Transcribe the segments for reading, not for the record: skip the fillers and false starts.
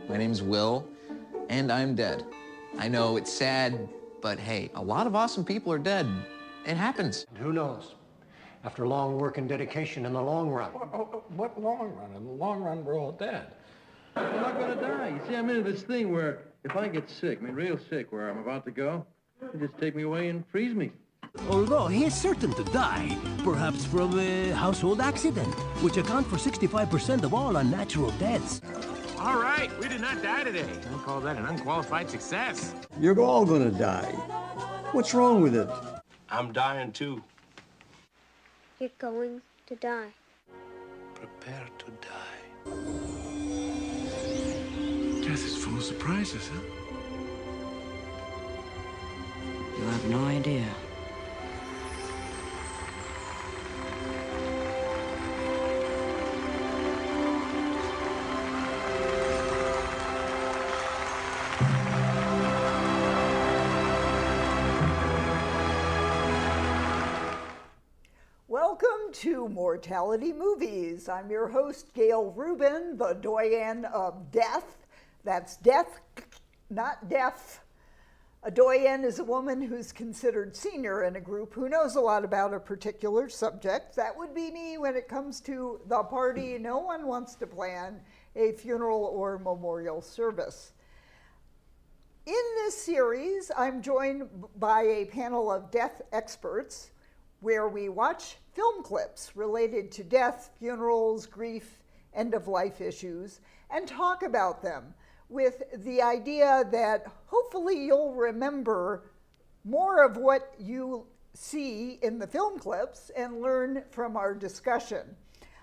My name's Will, and I'm dead. I know it's sad, but hey, a lot of awesome people are dead. It happens. And who knows? After long work and dedication in the long run. What long run? In the long run, we're all dead. I'm not gonna die. You see, I'm into this thing where if I get sick, I mean real sick, where I'm about to go, they just take me away and freeze me. Although he is certain to die, perhaps from a household accident, which account for 65% of all unnatural deaths. All right, we did not die today. I call that an unqualified success. You're all gonna die. What's wrong with it? I'm dying too. You're going to die. Prepare to die. Death is full of surprises, huh? You have no idea. Welcome to Mortality Movies. I'm your host, Gail Rubin, the doyen of death. That's death, not deaf. A doyen is a woman who's considered senior in a group who knows a lot about a particular subject. That would be me when it comes to the party. No one wants to plan a funeral or memorial service. In this series, I'm joined by a panel of death experts where we watch film clips related to death, funerals, grief, end-of-life issues, and talk about them with the idea that hopefully you'll remember more of what you see in the film clips and learn from our discussion.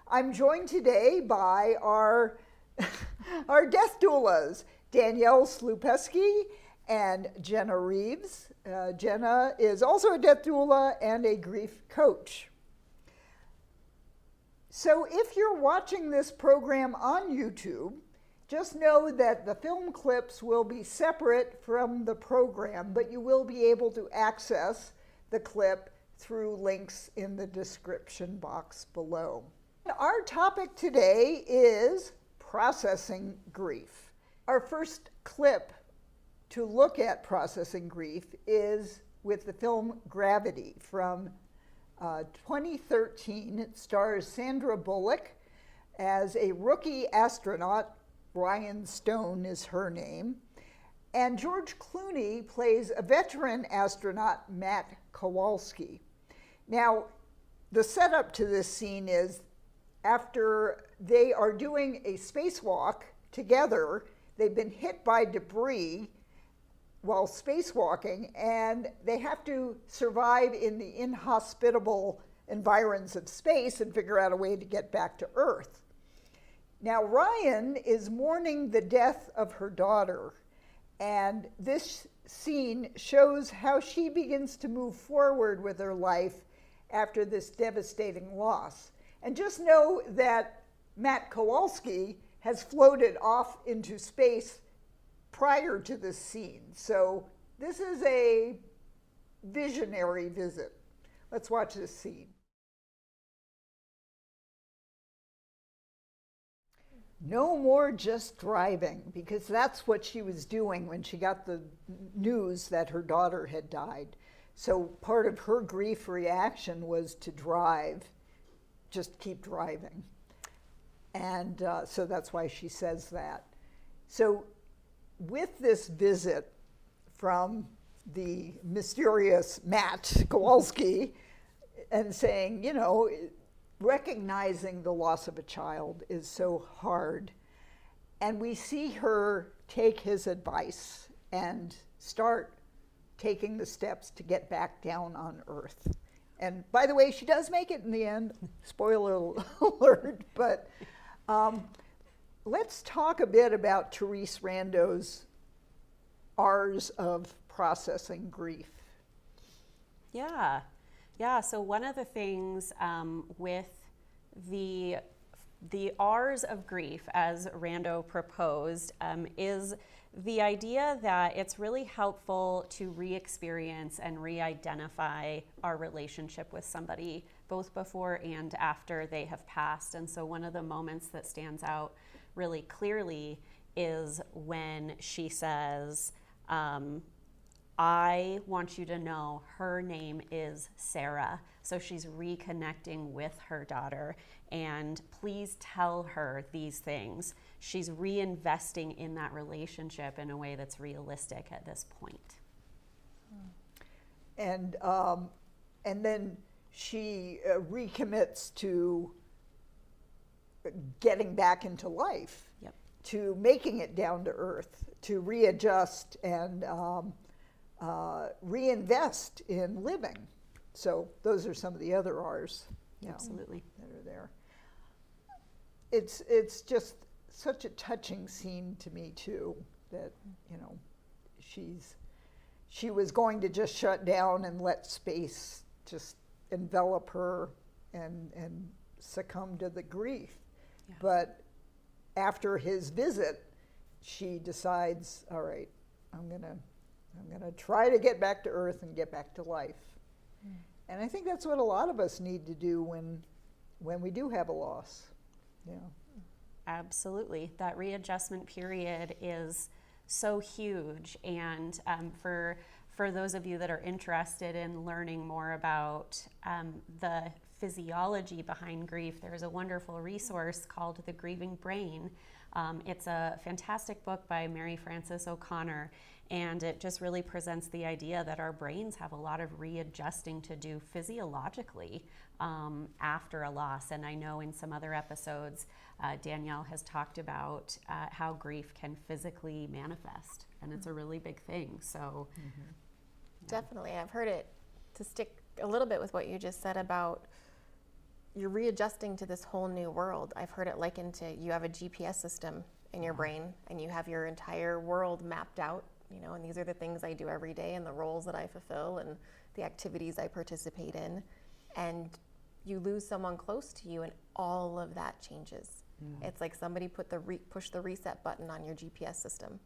I'm joined today by our death doulas, Danielle Slupeski and Jenna Reeves. Jenna is also a death doula and a grief coach. So if you're watching this program on YouTube, just know that the film clips will be separate from the program, but you will be able to access the clip through links in the description box below. Our topic today is processing grief. Our first clip to look at processing grief is with the film Gravity from 2013. It stars Sandra Bullock as a rookie astronaut. Ryan Stone is her name. And George Clooney plays a veteran astronaut, Matt Kowalski. Now, the setup to this scene is after they are doing a spacewalk together, they've been hit by debris while spacewalking, and they have to survive in the inhospitable environs of space and figure out a way to get back to Earth. Now, Ryan is mourning the death of her daughter, and this scene shows how she begins to move forward with her life after this devastating loss. And just know that Matt Kowalski has floated off into space prior to this scene. So this is a visionary visit. Let's watch this scene. No more just driving, because that's what she was doing when she got the news that her daughter had died. So part of her grief reaction was to drive, just keep driving. And so that's why she says that. So with this visit from the mysterious Matt Kowalski and saying, you know, recognizing the loss of a child is so hard. And we see her take his advice and start taking the steps to get back down on Earth. And by the way, she does make it in the end, spoiler alert, but let's talk a bit about Therese Rando's R's of processing grief. Yeah, so one of the things with the R's of grief, as Rando proposed, is the idea that it's really helpful to re-experience and re-identify our relationship with somebody both before and after they have passed. And so one of the moments that stands out really clearly is when she says, I want you to know her name is Sarah. So she's reconnecting with her daughter, and please tell her these things. She's reinvesting in that relationship in a way that's realistic at this point. And then she recommits to getting back into life, yep. to making it down to earth, to readjust and reinvest in living. So those are some of the other R's, absolutely, that are there. It's just such a touching scene to me too, that she was going to just shut down and let space just envelop her and succumb to the grief. Yeah. But after his visit, she decides, all right, I'm gonna try to get back to earth and get back to life. Mm. And I think that's what a lot of us need to do when we do have a loss. Yeah. Absolutely. That readjustment period is so huge. And for those of you that are interested in learning more about the physiology behind grief, there's a wonderful resource called The Grieving Brain. It's a fantastic book by Mary Frances O'Connor, and it just really presents the idea that our brains have a lot of readjusting to do physiologically after a loss. And I know in some other episodes, Danielle has talked about how grief can physically manifest, and it's a really big thing. So, Definitely. I've heard it, to stick a little bit with what you just said about you're readjusting to this whole new world. I've heard it likened to you have a GPS system in your brain and you have your entire world mapped out, and these are the things I do every day and the roles that I fulfill and the activities I participate in. And you lose someone close to you and all of that changes. It's like somebody push the reset button on your GPS system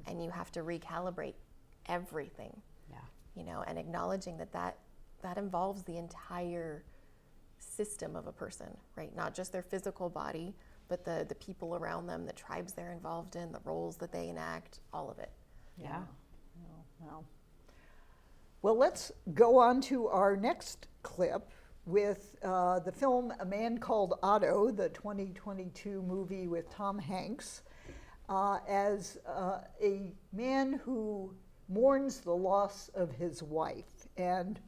and you have to recalibrate everything. And acknowledging that involves the entire system of a person, right? Not just their physical body, but the people around them, the tribes they're involved in, the roles that they enact, all of it. Yeah. Wow. Well, let's go on to our next clip with the film A Man Called Otto, the 2022 movie with Tom Hanks, as a man who mourns the loss of his wife. And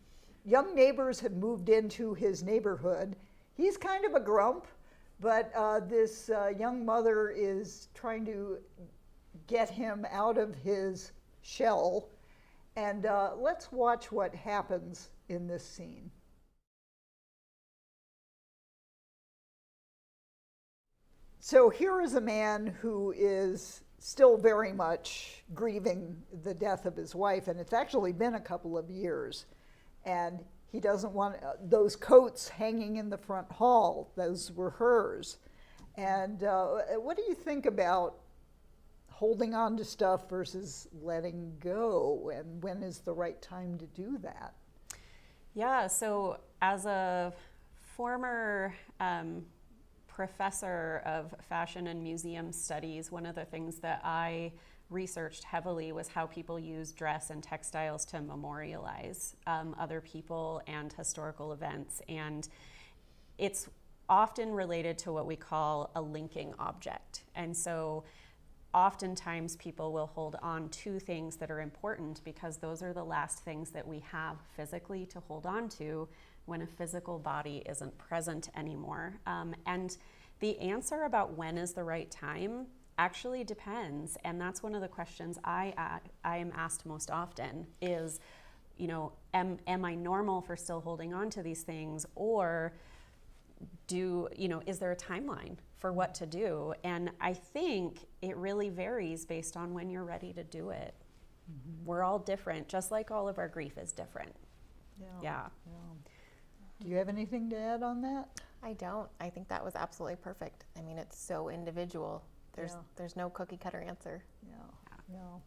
young neighbors have moved into his neighborhood. He's kind of a grump, but this young mother is trying to get him out of his shell. And let's watch what happens in this scene. So here is a man who is still very much grieving the death of his wife, and it's actually been a couple of years. And he doesn't want those coats hanging in the front hall. Those were hers. And what do you think about holding on to stuff versus letting go? And when is the right time to do that? Yeah, so as a former professor of fashion and museum studies, one of the things that I researched heavily was how people use dress and textiles to memorialize other people and historical events. And it's often related to what we call a linking object. And so oftentimes people will hold on to things that are important because those are the last things that we have physically to hold on to when a physical body isn't present anymore. And the answer about when is the right time actually depends. And that's one of the questions I am asked most often is, am I normal for still holding on to these things? Or is there a timeline for what to do? And I think it really varies based on when you're ready to do it. Mm-hmm. We're all different, just like all of our grief is different. Yeah. Do you have anything to add on that? I don't. I think that was absolutely perfect. I mean, it's so individual. There's no cookie cutter answer. No.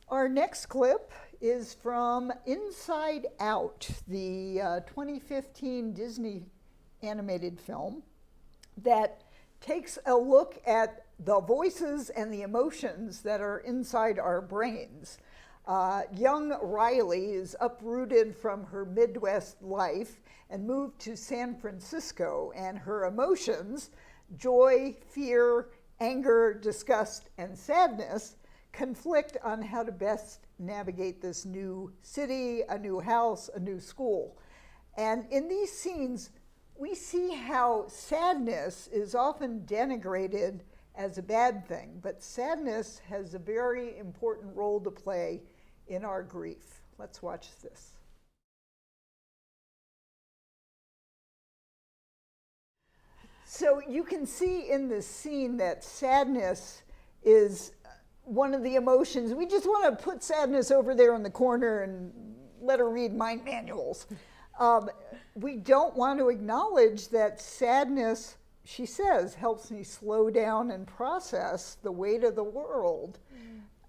Our next clip is from Inside Out, the 2015 Disney animated film that takes a look at the voices and the emotions that are inside our brains. Young Riley is uprooted from her Midwest life and moved to San Francisco, and her emotions, joy, fear, anger, disgust, and sadness, conflict on how to best navigate this new city, a new house, a new school. And in these scenes, we see how sadness is often denigrated as a bad thing, but sadness has a very important role to play in our grief. Let's watch this. So you can see in this scene that sadness is one of the emotions. We just want to put sadness over there in the corner and let her read mind manuals. We don't want to acknowledge that sadness, she says, helps me slow down and process the weight of the world.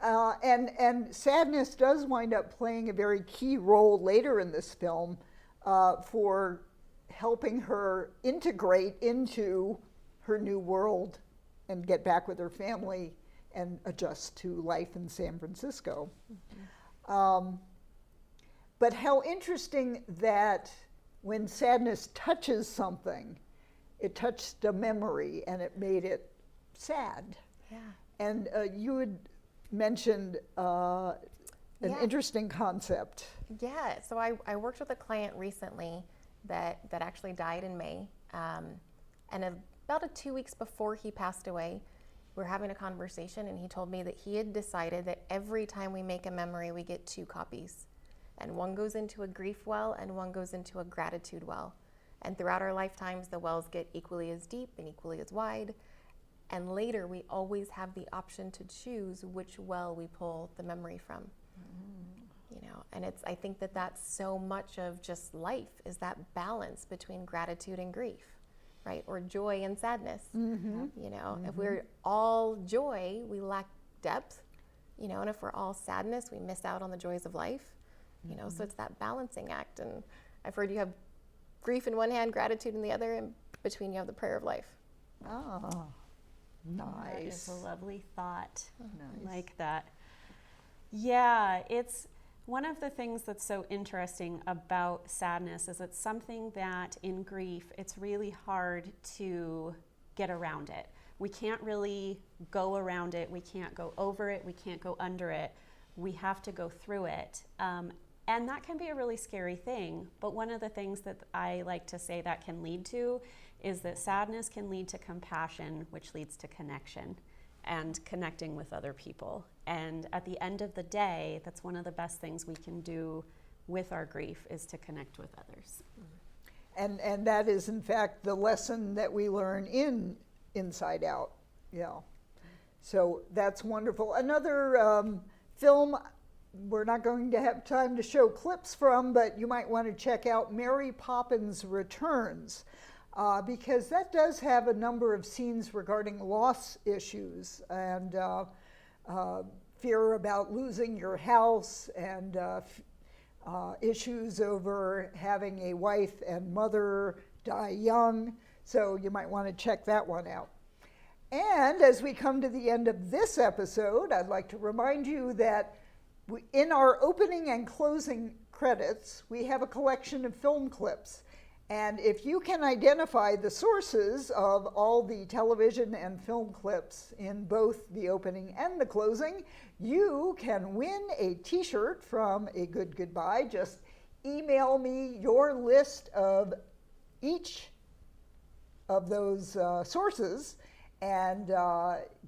And sadness does wind up playing a very key role later in this film for helping her integrate into her new world and get back with her family and adjust to life in San Francisco. Mm-hmm. But how interesting that when sadness touches something, it touched a memory and it made it sad. Yeah. And you had mentioned an interesting concept. Yeah, so I worked with a client recently that actually died in May. And about 2 weeks before he passed away, we were having a conversation and he told me that he had decided that every time we make a memory, we get 2 copies. And one goes into a grief well and one goes into a gratitude well. And throughout our lifetimes, the wells get equally as deep and equally as wide. And later, we always have the option to choose which well we pull the memory from. You know, and I think that that's so much of just life, is that balance between gratitude and grief, right? Or joy and sadness. Mm-hmm. You know, if we're all joy, we lack depth, you know, and if we're all sadness, we miss out on the joys of life, you know, so it's that balancing act. And I've heard you have grief in one hand, gratitude in the other, and between you have the prayer of life. Ah, nice. That is a lovely thought. Nice. I like that. Yeah, it's one of the things that's so interesting about sadness is it's something that in grief, it's really hard to get around it. We can't really go around it. We can't go over it. We can't go under it. We have to go through it. And that can be a really scary thing. But one of the things that I like to say that can lead to is that sadness can lead to compassion, which leads to connection and connecting with other people. And at the end of the day, that's one of the best things we can do with our grief is to connect with others. And that is, in fact, the lesson that we learn in Inside Out. Yeah. So that's wonderful. Another film we're not going to have time to show clips from, but you might want to check out Mary Poppins Returns, because that does have a number of scenes regarding loss issues and fear about losing your house and issues over having a wife and mother die young. So you might want to check that one out. And as we come to the end of this episode, I'd like to remind you that in our opening and closing credits, we have a collection of film clips. And if you can identify the sources of all the television and film clips in both the opening and the closing, you can win a t-shirt from A Good Goodbye. Just email me your list of each of those sources, and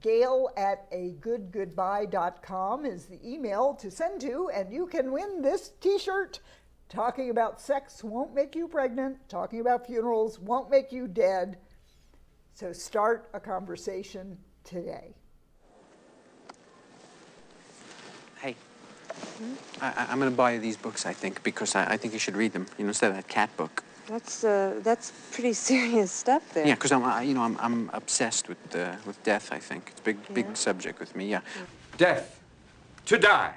Gail at agoodgoodbye.com is the email to send to, and you can win this t-shirt. Talking about sex won't make you pregnant. Talking about funerals won't make you dead. So start a conversation today. Hey, I'm going to buy you these books, I think, because I think you should read them, you know, instead of that cat book. That's pretty serious stuff there. Yeah, because I'm obsessed with death, I think. It's a big subject with me, yeah. Death. To die.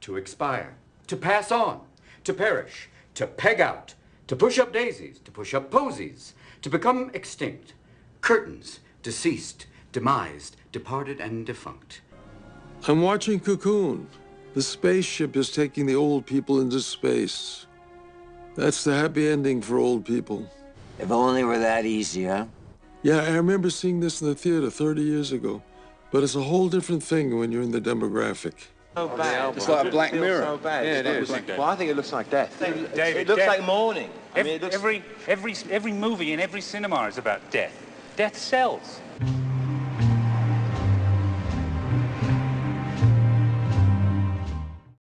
to expire, to pass on, to perish, to peg out, to push up daisies, to push up posies, to become extinct, curtains, deceased, demised, departed, and defunct. I'm watching Cocoon. The spaceship is taking the old people into space. That's the happy ending for old people. If only were that easy, huh? Yeah, I remember seeing this in the theater 30 years ago. But it's a whole different thing when you're in the demographic. So bad. It's like Black Mirror. So bad. Yeah, it is. Well, I think it looks like death. David, it looks like mourning. I mean, it looks... every movie in every cinema is about death. Death sells.